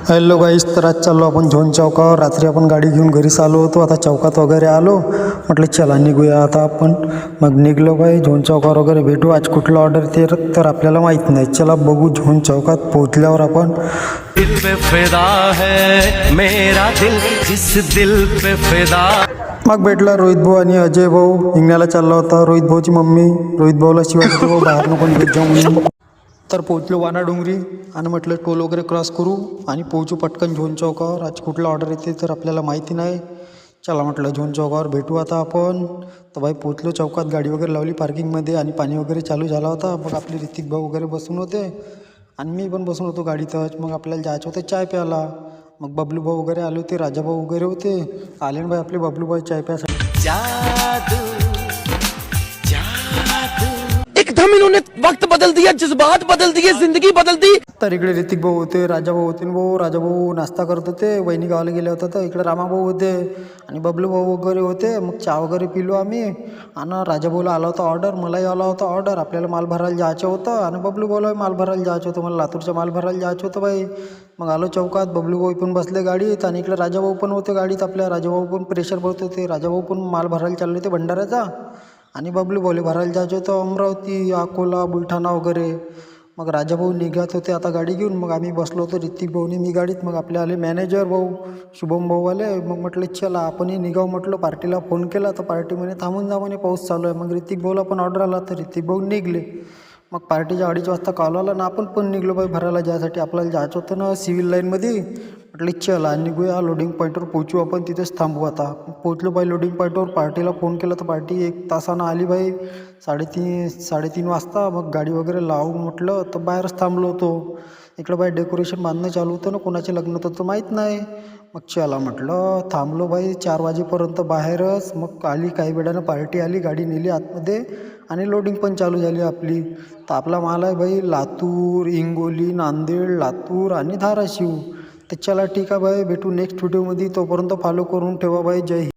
Hello गाईस, तर आज चाललो आपण झोन चौकावर. रात्री आपण गाडी घेऊन घरी आलो होतो. आता चौकात वगैरे आलो, म्हटलं चला निघूया आता आपण. मग निघलो बाई झोन चौकावर वगैरे भेटू. आज कुठलं ऑर्डर ते तर आपल्याला माहीत नाही. चला बघू झोन चौकात पोहोचल्यावर आपण. दिल पे फिदा है मेरा दिल, जिस दिल पे फिदा. मग भेटला रोहित भाऊ आणि अजय भाऊ. हिंगण्याला चालला होता. रोहित भाऊची मम्मी रोहित भाऊला शिवाजी भाऊ बाहेर नको निघत जाऊ म्हणून. तर पोहोचलो वाना डोंगरी आणि म्हटलं टोल वगैरे क्रॉस करू आणि पोहोचू पटकन झोन चौकावर. आज कुठला ऑर्डर येते तर आपल्याला माहिती नाही. चला म्हटलं झोन चौकावर भेटू आता आपण. तर बाई पोहोचलो चौकात. गाडी वगैरे लावली पार्किंगमध्ये आणि पाणी वगैरे चालू झाला होता. मग आपले ऋतिक भाऊ वगैरे बसून होते आणि मी पण बसून होतो गाडीतच. मग आपल्याला जायचं होतं चाय प्यायला. मग बबलू भाऊ वगैरे आले होते, राजा भाऊ वगैरे होते. आले ना बाई आपले बबलू भाऊ चाय प्यायसाठी. जादू जादू. एकदम इन्होंने वक्त बदल दिया, जज्बात बदल दिए, जिंदगी बदल दी. तर इकडे ऋतिक भाऊ होते, राजा भाऊ होते. राजा भाऊ नाश्ता करत होते, वहिनी गावाला गेले होते. तर इकडे रामा भाऊ होते आणि बबलू भाऊ वगैरे होते. मग चहा वगैरे पिलो आम्ही. आणि राजा भाऊला आला होता ऑर्डर, मलाही आला होता ऑर्डर. आपल्याला माल भरायला जायचं होतं आणि बबलू भाऊला माल भरायला जायचं होतं. मला लातूरचा माल भरायला जायचं होतं बाई. मग आलो चौकात. बबलू भाऊ पण बसले गाडीत आणि इकडे राजा भाऊ पण होते गाडीत. आपल्या राजा भाऊ पण प्रेशर भरत होते. राजा भाऊ पण माल भरायला चालले होते भंडाऱ्याचा. आणि बबलू भाऊले भरायला जायचं होतं अमरावती, अकोला, बुलढाणा वगैरे. मग राजाभाऊ निघत होते आता गाडी घेऊन. मग आम्ही बसलो होतो ऋतिक भाऊनी मी गाडीत. मग आपले आले मॅनेजर भाऊ, शुभम भाऊ आले. मग म्हटलं चला आपणही निघाव म्हटलं. पार्टीला फोन केला तर पार्टी म्हणे थांबून जा म्हणे, पाऊस चालू आहे. मग ऋतिक भाऊला पण ऑर्डर आला तर ऋतिक भाऊ निघले. मग पार्टीच्या 2:30 वाजता कॉल आला ना आपण पण निघलो बाई भरायला जायसाठी. आपल्याला जायचं होतं ना सिव्हिल लाईनमध्ये. म्हटलं चला निघूया, लोडिंग पॉईंटवर पोहोचू आपण, तिथेच थांबू आता. पोहोचलो बाई लोडिंग पॉईंटवर. पार्टीला फोन केला तर पार्टी 1 तासानं आली बाई. 3:30 वाजता. मग गाडी वगैरे लावू म्हटलं तर बाहेरच थांबलो होतो. इकडं बाई डेकोरेशन बांधणं चालू होतं ना, कोणाचे लग्न होतं तर माहीत नाही. मग चला म्हटलं थांबलो बाई 4 वाजेपर्यंत बाहेरच. मग आली काही वेळानं पार्टी आली, गाडी नेली आतमध्ये आणि लोडिंग पण चालू झाली आपली. तर आपला माल आहे बाई लातूर, हिंगोली, नांदेड, लातूर आणि धाराशिव. तर चला ठीक आहे बाई, भेटू नेक्स्ट व्हिडिओमध्ये. तोपर्यंत फॉलो करून ठेवा बाई. जय हिंद.